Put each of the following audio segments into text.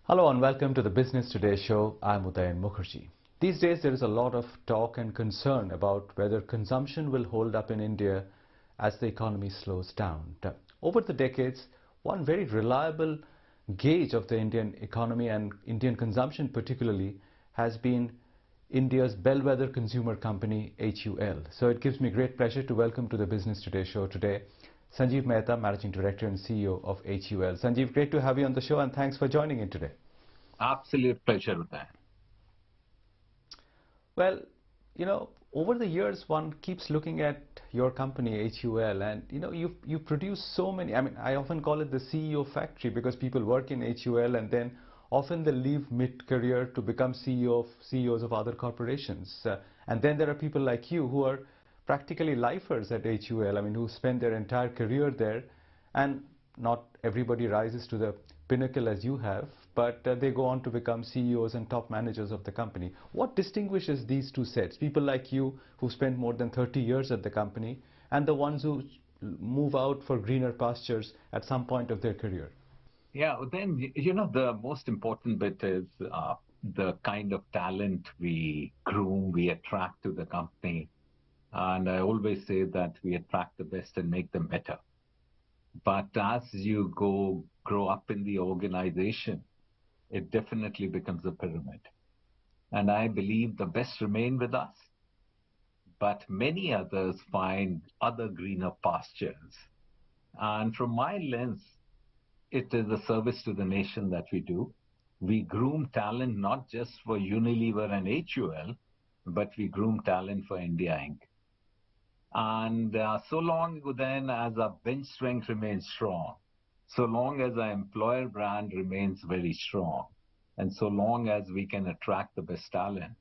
Hello and welcome to the Business Today show. I'm Udayan Mukherjee. These days there is a lot of talk and concern about whether consumption will hold up in India as the economy slows down. Over the decades, one very reliable gauge of the Indian economy and Indian consumption particularly has been India's bellwether consumer company HUL. So it gives me great pleasure to welcome to the Business Today show today Sanjiv Mehta, Managing Director and CEO of HUL. Sanjiv, great to have you on the show and thanks for joining in today. Absolute pleasure with that. Well, over the years, one keeps looking at your company, HUL, and you produce so many. I mean, I often call it the CEO factory because people work in HUL and then often they leave mid-career to become CEOs of other corporations. And then there are people like you who are practically lifers at HUL. I mean, who spend their entire career there, and not everybody rises to the pinnacle as you have, but they go on to become CEOs and top managers of the company. What distinguishes these two sets? People like you who spent more than 30 years at the company and the ones who move out for greener pastures at some point of their career. Yeah, then, the most important bit is the kind of talent we groom, we attract to the company. And I always say that we attract the best and make them better. But as you grow up in the organization, it definitely becomes a pyramid. And I believe the best remain with us, but many others find other greener pastures. And from my lens, it is a service to the nation that we do. We groom talent not just for Uniliver and HUL, but we groom talent for India Inc. And so long then as our bench strength remains strong, so long as our employer brand remains very strong, and so long as we can attract the best talent,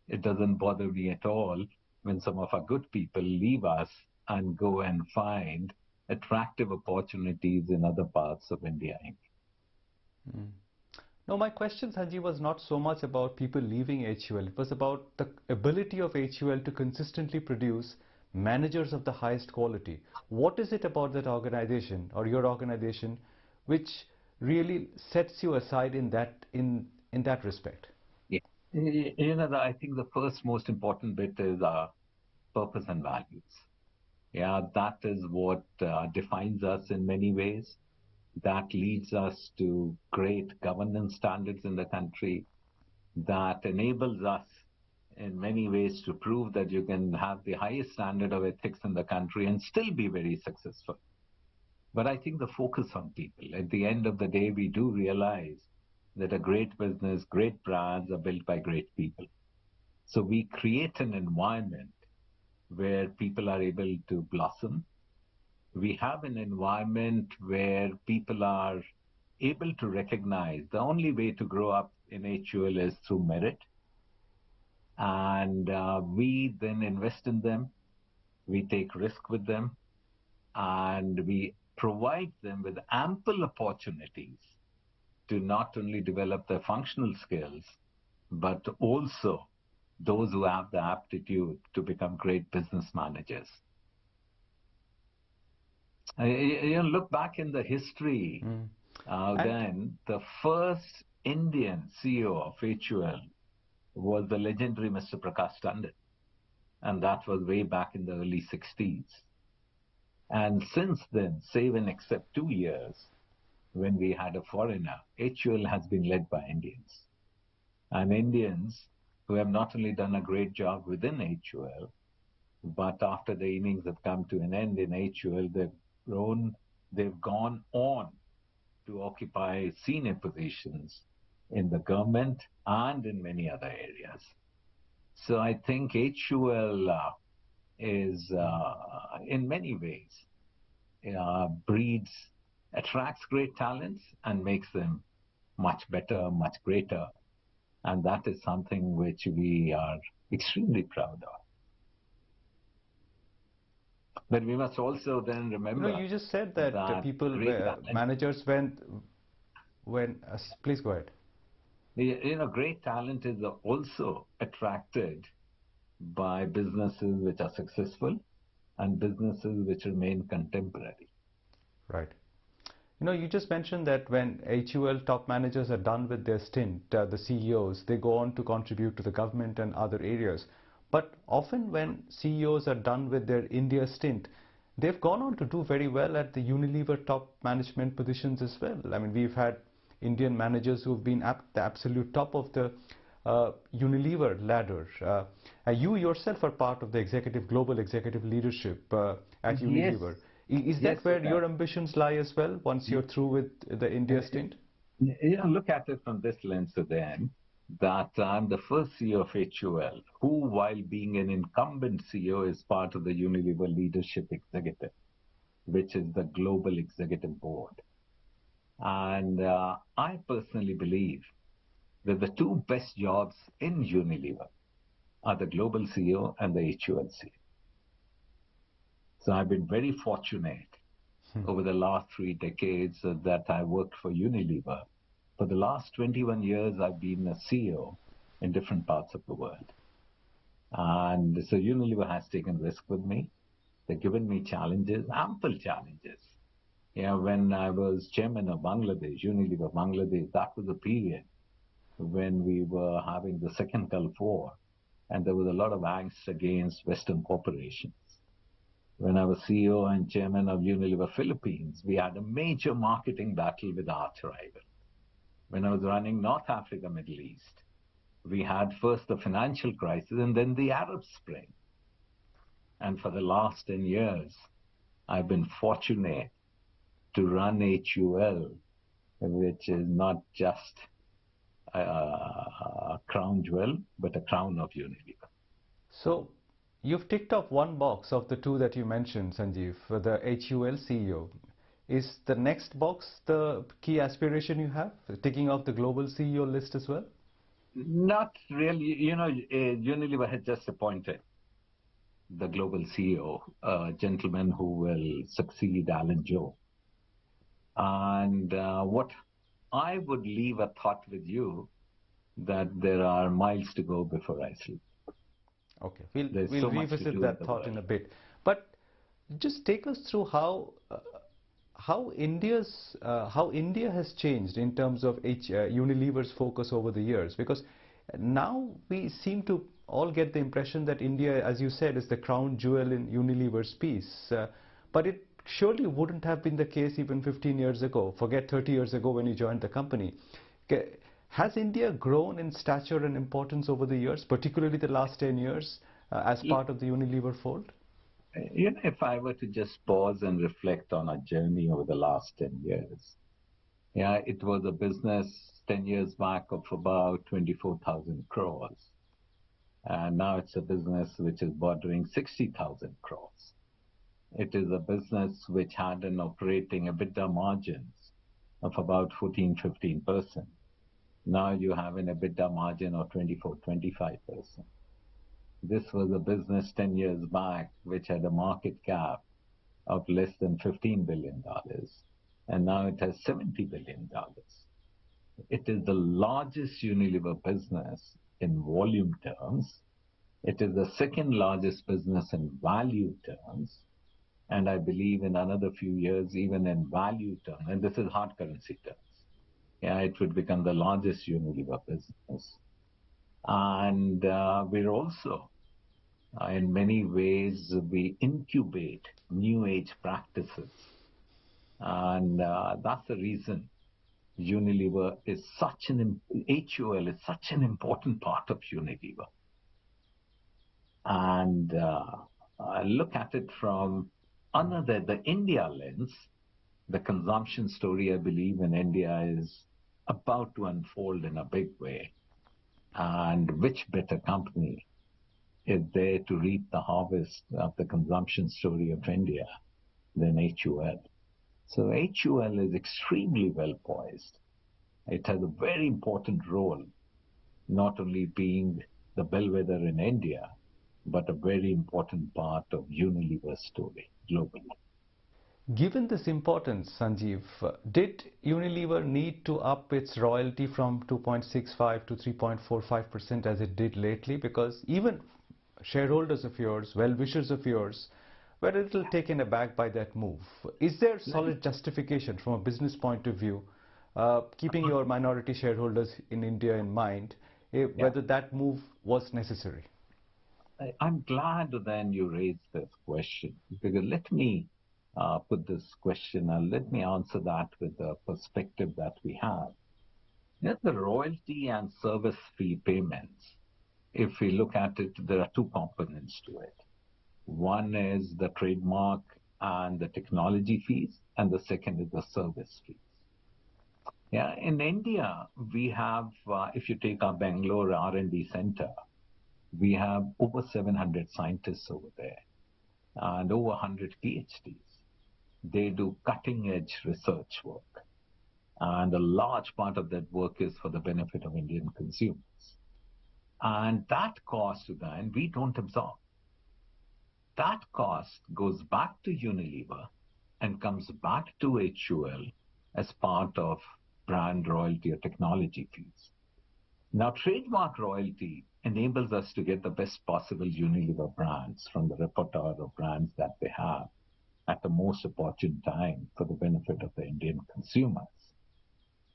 it doesn't bother me at all when some of our good people leave us and go and find attractive opportunities in other parts of India Inc. Mm. No, my question, Sanjeev, was not so much about people leaving HUL. It was about the ability of HUL to consistently produce managers of the highest quality. What is it about that organization or your organization which really sets you aside in that respect? Yeah. I think the first most important bit is our purpose and values. Yeah, that is what defines us in many ways. That leads us to great governance standards in the country. That enables us in many ways to prove that you can have the highest standard of ethics in the country and still be very successful. But I think the focus on people, at the end of the day, we do realize that a great business, great brands are built by great people. So we create an environment where people are able to blossom. We have an environment where people are able to recognize the only way to grow up in HUL is through merit. And we then invest in them, we take risk with them, and we provide them with ample opportunities to not only develop their functional skills, but also those who have the aptitude to become great business managers. Look back in the history, then the first Indian CEO of HUL was the legendary Mr. Prakash Tandon, and that was way back in the early 60s. And since then, save and except 2 years, when we had a foreigner, HUL has been led by Indians. And Indians who have not only done a great job within HUL, but after the innings have come to an end in HUL, they've gone on to occupy senior positions in the government and in many other areas. So I think HUL is, in many ways, attracts great talents and makes them much better, much greater. And that is something which we are extremely proud of. But we must also then remember. You just said that managers please go ahead. Great talent is also attracted by businesses which are successful and businesses which remain contemporary. Right. You just mentioned that when HUL top managers are done with their stint, the CEOs, they go on to contribute to the government and other areas. But often when CEOs are done with their India stint, they've gone on to do very well at the Unilever top management positions as well. I mean, we've had Indian managers who've been at the absolute top of the Unilever ladder. You yourself are part of the global executive leadership at Yes, Unilever. Is yes, that where your ambitions lie as well once you're through with the India stint? Look at it from this lens then, that I'm the first CEO of HUL, who, while being an incumbent CEO, is part of the Unilever Leadership Executive, which is the global executive board. And I personally believe that the two best jobs in Unilever are the global CEO and the HUL CEO. So I've been very fortunate over the last 3 decades that I worked for Unilever. For the last 21 years, I've been a CEO in different parts of the world. And so Unilever has taken risk with me. They've given me challenges, ample challenges. When I was chairman of Bangladesh, Unilever Bangladesh, that was a period when we were having the second Gulf War, and there was a lot of angst against Western corporations. When I was CEO and chairman of Unilever Philippines, we had a major marketing battle with our rival. When I was running North Africa, Middle East, we had first the financial crisis and then the Arab Spring. And for the last 10 years, I've been fortunate to run HUL, which is not just a crown jewel, but a crown of Unilever. So you've ticked off one box of the two that you mentioned, Sanjiv, for the HUL CEO. Is the next box the key aspiration you have, ticking off the global CEO list as well? Not really. Unilever has just appointed the global CEO, a gentleman who will succeed Alan Joe. And what I would leave a thought with you, that there are miles to go before I sleep. Okay, we'll so revisit that thought in a bit. But just take us through how India has changed in terms of Unilever's focus over the years, because now we seem to all get the impression that India, as you said, is the crown jewel in Unilever's piece. But it surely wouldn't have been the case even 15 years ago. Forget 30 years ago when you joined the company. Has India grown in stature and importance over the years, particularly the last 10 years, as part of the Unilever fold? If I were to just pause and reflect on our journey over the last 10 years, it was a business 10 years back of about 24,000 crores. And now it's a business which is bordering 60,000 crores. It is a business which had an operating EBITDA margins of about 14-15%. Now you have an EBITDA margin of 24-25%. This was a business 10 years back which had a market cap of less than $15 billion, and now it has $70 billion. It is the largest Unilever business in volume terms. It is the second largest business in value terms, and I believe in another few years, even in value terms, and this is hard currency terms, it would become the largest Unilever business. And we're also, in many ways, we incubate new age practices. And that's the reason Unilever is HUL is such an important part of Unilever. And look at it from the India lens. The consumption story, I believe, in India is about to unfold in a big way. And which better company is there to reap the harvest of the consumption story of India than HUL? So HUL is extremely well poised. It has a very important role, not only being the bellwether in India, but a very important part of Unilever's story globally. Given this importance, Sanjiv, did Unilever need to up its royalty from 2.65 to 3.45% as it did lately? Because even shareholders of yours, well-wishers of yours, were a little taken aback by that move. Is there Let me, solid justification from a business point of view, keeping your minority shareholders in India in mind, yeah, whether that move was necessary? I'm glad then you raised this question because let me put this question and let me answer that with the perspective that we have. Yes, the royalty and service fee payments, if we look at it, there are two components to it. One is the trademark and the technology fees, and the second is the service fees. Yeah, in India, we have, if you take our Bangalore R&D center, we have over 700 scientists over there and over 100 PhDs. They do cutting edge research work. And a large part of that work is for the benefit of Indian consumers. And that cost, then, we don't absorb. That cost goes back to Unilever and comes back to HUL as part of brand royalty or technology fees. Now, trademark royalty enables us to get the best possible Unilever brands from the repertoire of brands that they have at the most opportune time for the benefit of the Indian consumers.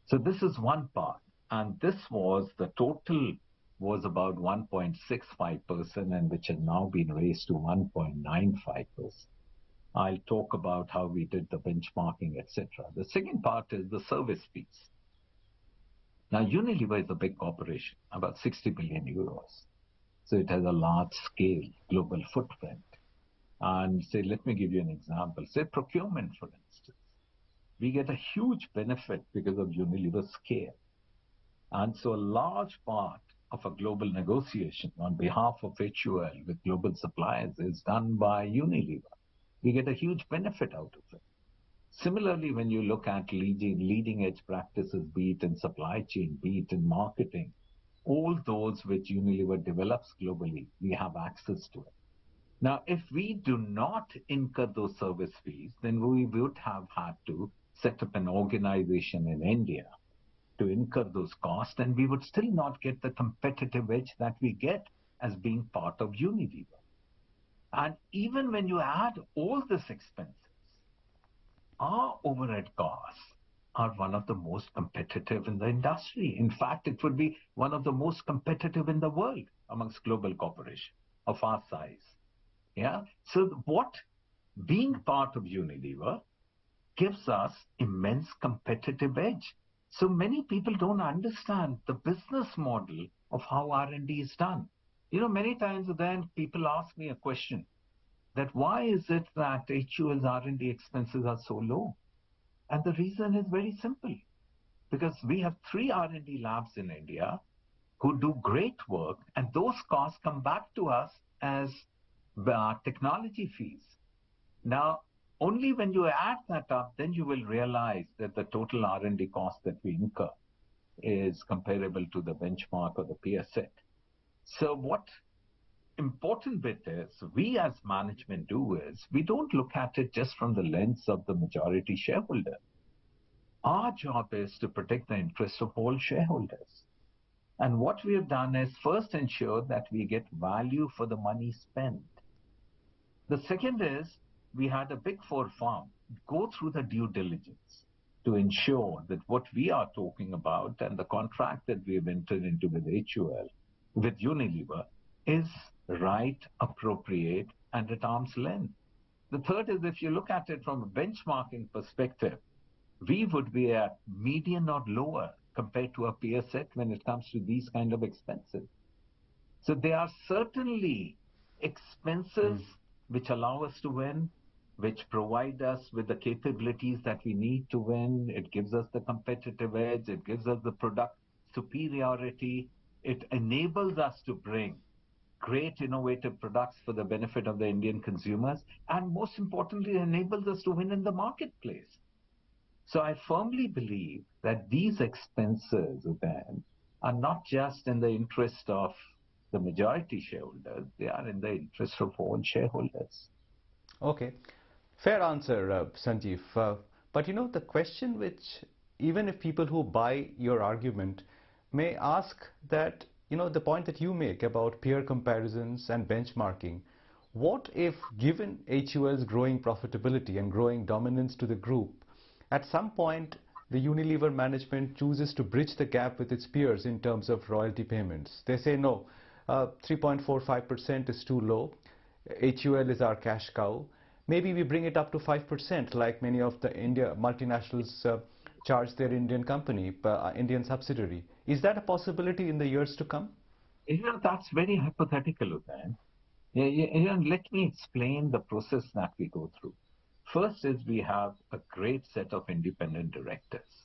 So this is one part, and this was the total was about 1.65% and which had now been raised to 1.95%. I'll talk about how we did the benchmarking, etc. The second part is the service piece. Now, Unilever is a big corporation, about 60 billion euros. So it has a large scale global footprint. And say, let me give you an example. Say procurement, for instance. We get a huge benefit because of Unilever's scale. And so a large part of a global negotiation on behalf of HUL with global suppliers is done by Unilever. We get a huge benefit out of it. Similarly, when you look at leading edge practices, be it in supply chain, be it in marketing, all those which Unilever develops globally, we have access to it. Now, if we do not incur those service fees, then we would have had to set up an organization in India to incur those costs, and we would still not get the competitive edge that we get as being part of Unilever. And even when you add all these expenses, our overhead costs are one of the most competitive in the industry. In fact, it would be one of the most competitive in the world amongst global corporations of our size. Yeah. So what being part of Unilever gives us immense competitive edge. So many people don't understand the business model of how R&D is done. You know, many times then people ask me a question that why is it that HUL's R&D expenses are so low? And the reason is very simple. Because we have 3 R&D labs in India who do great work, and those costs come back to us as technology fees. Now, only when you add that up, then you will realize that the total R&D cost that we incur is comparable to the benchmark or the peer set. So what important bit is we as management do is we don't look at it just from the lens of the majority shareholder. Our job is to protect the interests of all shareholders. And what we have done is first ensure that we get value for the money spent. The second is we had a big four firm go through the due diligence to ensure that what we are talking about and the contract that we have entered into with HUL, with Unilever, is right, appropriate, and at arm's length. The third is if you look at it from a benchmarking perspective, we would be at median or lower compared to a peer set when it comes to these kind of expenses. So there are certainly expenses which allow us to win, which provide us with the capabilities that we need to win. It gives us the competitive edge. It gives us the product superiority. It enables us to bring great innovative products for the benefit of the Indian consumers. And most importantly, it enables us to win in the marketplace. So I firmly believe that these expenses then are not just in the interest of the majority shareholders, they are in the interest of all shareholders. Okay, fair answer, Sanjiv. But you know, the question which, even if people who buy your argument may ask that, you know, the point that you make about peer comparisons and benchmarking, what if, given HUL's growing profitability and growing dominance to the group, at some point the Unilever management chooses to bridge the gap with its peers in terms of royalty payments? They say no, 3.45% is too low. HUL is our cash cow. Maybe we bring it up to 5% like many of the India multinationals charge their Indian company, Indian subsidiary. Is that a possibility in the years to come? That's very hypothetical, Uday. Let me explain the process that we go through. First is we have a great set of independent directors,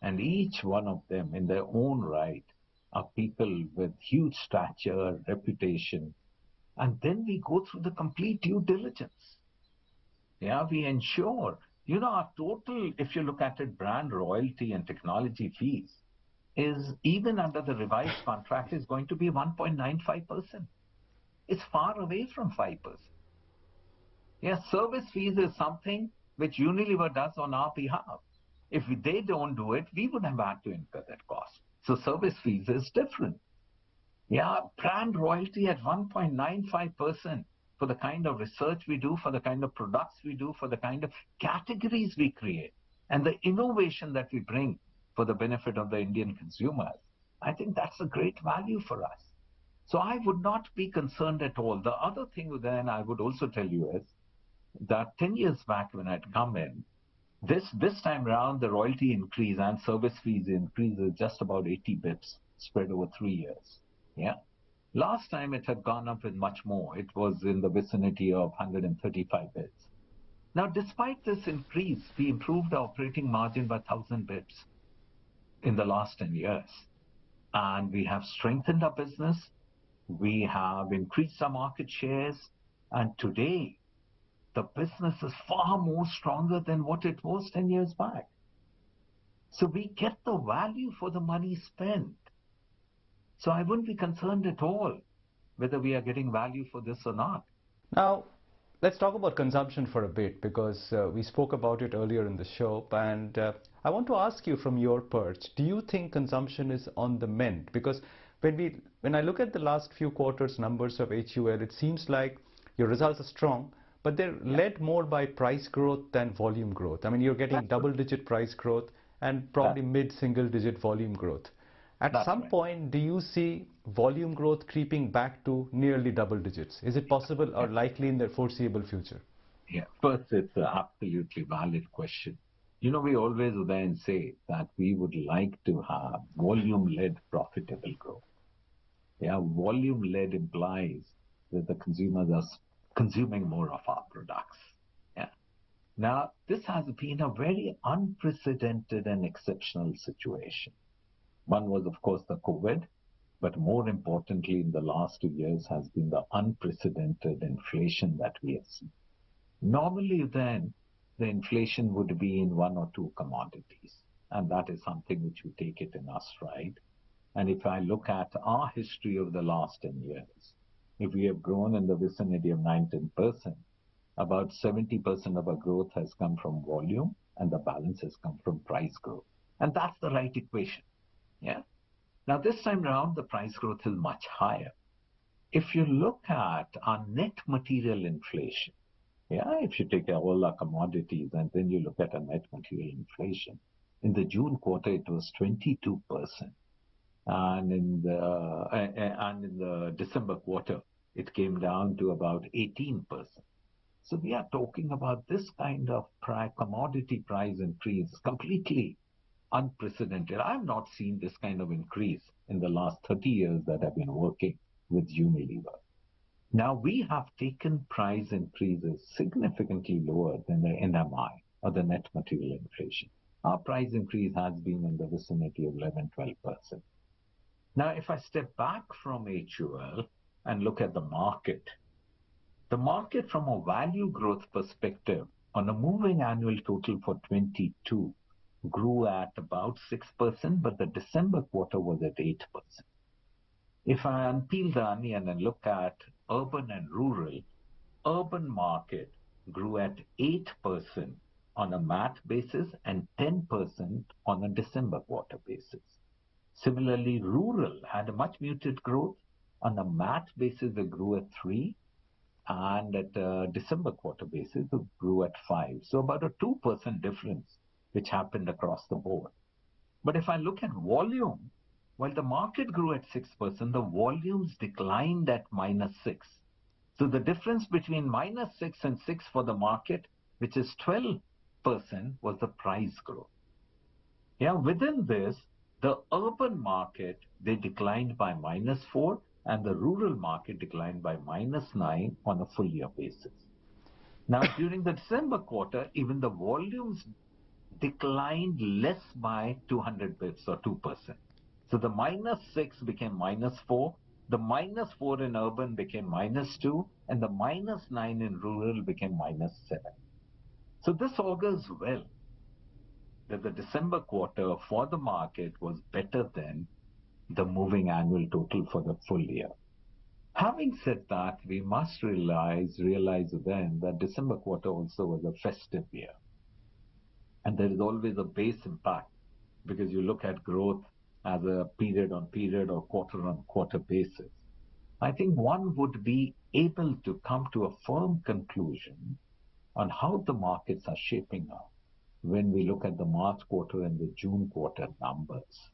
and each one of them in their own right are people with huge stature, reputation, and then we go through the complete due diligence. Yeah, we ensure, our total, if you look at it, brand royalty and technology fees is even under the revised contract is going to be 1.95%. It's far away from 5%. Yeah, service fees is something which Unilever does on our behalf. If they don't do it, we would have had to incur that cost. So service fees is different. Yeah, brand royalty at 1.95% for the kind of research we do, for the kind of products we do, for the kind of categories we create, and the innovation that we bring for the benefit of the Indian consumers. I think that's a great value for us. So I would not be concerned at all. The other thing then I would also tell you is that 10 years back when I'd come in, this time around the royalty increase and service fees increase is just about 80 bips spread over 3 years. Yeah. Last time it had gone up with much more. It was in the vicinity of 135 bips. Now, despite this increase, we improved the operating margin by 1,000 bips in the last 10 years. And we have strengthened our business. We have increased our market shares. And today, the business is far more stronger than what it was 10 years back. So we get the value for the money spent. So I wouldn't be concerned at all whether we are getting value for this or not. Now, let's talk about consumption for a bit, because we spoke about it earlier in the show, and I want to ask you from your perch, do you think consumption is on the mend? Because when I look at the last few quarters numbers of HUL, it seems like your results are strong, but they're led more by price growth than volume growth. I mean, you're getting double-digit price growth and probably mid-single-digit volume growth. At some point, do you see volume growth creeping back to nearly double digits? Is it possible or likely in the foreseeable future? Yeah, first, it's an absolutely valid question. We always then say that we would like to have volume-led profitable growth. Yeah, volume-led implies that the consumers are consuming more of our products. Yeah. Now, this has been a very unprecedented and exceptional situation. One was, of course, the COVID, but more importantly, in the last 2 years has been the unprecedented inflation that we have seen. Normally, then, the inflation would be in one or two commodities, and that is something which we take it in our stride. And if I look at our history of the last 10 years, if we have grown in the vicinity of 9-10%, about 70% of our growth has come from volume, and the balance has come from price growth. And that's the right equation. Yeah. Now, this time around, the price growth is much higher. If you look at our net material inflation, yeah, if you take all our commodities and then you look at our net material inflation, in the June quarter, it was 22%. And in the December quarter, it came down to about 18%. So we are talking about this kind of commodity price increase completely unprecedented. I've not seen this kind of increase in the last 30 years that I've been working with Unilever. Now, we have taken price increases significantly lower than the NMI, or the net material inflation. Our price increase has been in the vicinity of 11-12%. Now, if I step back from HUL and look at the market from a value growth perspective on a moving annual total for 22 grew at about 6%, but the December quarter was at 8%. If I unpeel the onion and look at urban and rural, urban market grew at 8% on a MAT basis and 10% on a December quarter basis. Similarly, rural had a much muted growth. On a MAT basis, they grew at 3%, and at a December quarter basis, it grew at 5. So about a 2% difference, which happened across the board. But if I look at volume, while the market grew at 6%, the volumes declined at -6. So the difference between -6 and 6 for the market, which is 12%, was the price growth. Yeah, within this, the urban market, they declined by -4, and the rural market declined by -9 on a full year basis. Now, during the December quarter, even the volumes declined less by 200 bips or 2%. So the -6 became -4, the -4 in urban became -2, and the -9 in rural became -7. So this augurs well that the December quarter for the market was better than the moving annual total for the full year. Having said that, we must realize then that December quarter also was a festive year. And there is always a base impact because you look at growth as a period on period or quarter on quarter basis. I think one would be able to come to a firm conclusion on how the markets are shaping up when we look at the March quarter and the June quarter numbers.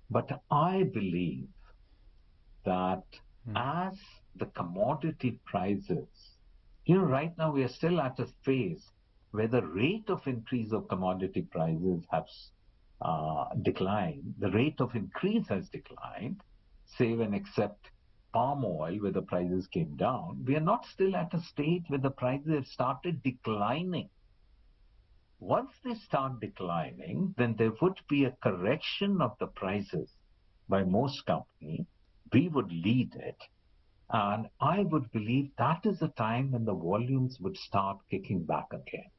But I believe that as the commodity prices, right now we are still at a phase where the rate of increase of commodity prices has declined. The rate of increase has declined, save and except palm oil where the prices came down. We are not still at a state where the prices have started declining. Once they start declining, then there would be a correction of the prices by most companies. We would lead it. And I would believe that is the time when the volumes would start kicking back again.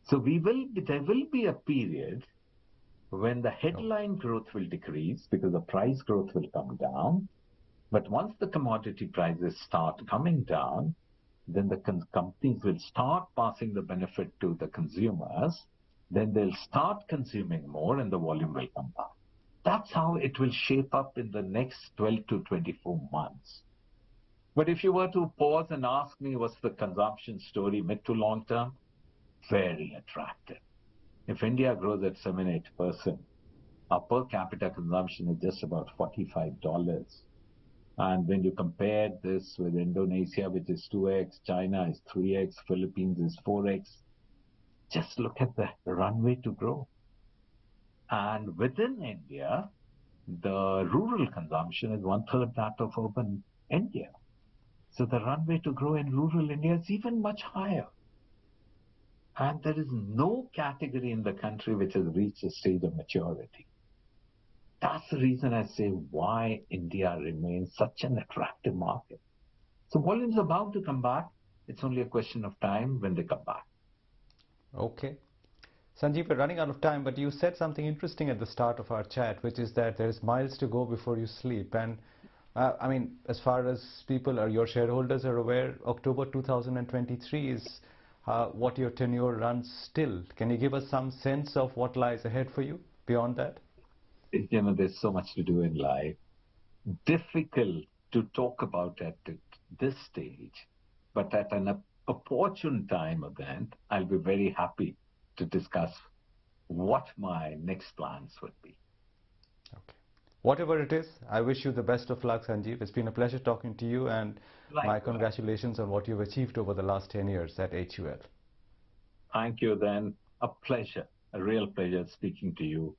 So there will be a period when the headline growth will decrease because the price growth will come down. But once the commodity prices start coming down, then the companies will start passing the benefit to the consumers. Then they'll start consuming more and the volume will come back. That's how it will shape up in the next 12 to 24 months. But if you were to pause and ask me what's the consumption story mid to long term, very attractive. If India grows at 7-8%, our per capita consumption is just about $45. And when you compare this with Indonesia, which is 2x, China is 3x, Philippines is 4x, just look at the runway to grow. And within India, the rural consumption is 1/3 that of urban India. So the runway to grow in rural India is even much higher. And there is no category in the country which has reached a stage of maturity. That's the reason I say why India remains such an attractive market. So volumes are bound to come back. It's only a question of time when they come back. Okay. Sanjiv, we're running out of time, but you said something interesting at the start of our chat, which is that there's miles to go before you sleep. And I mean, as far as people or your shareholders are aware, October 2023 is what your tenure runs still. Can you give us some sense of what lies ahead for you beyond that? There's so much to do in life. Difficult to talk about at this stage, but at an opportune time event, I'll be very happy to discuss what my next plans would be. Okay. Whatever it is, I wish you the best of luck, Sanjiv. It's been a pleasure talking to you, and my congratulations on what you've achieved over the last 10 years at HUL. Thank you, then. A pleasure, a real pleasure speaking to you.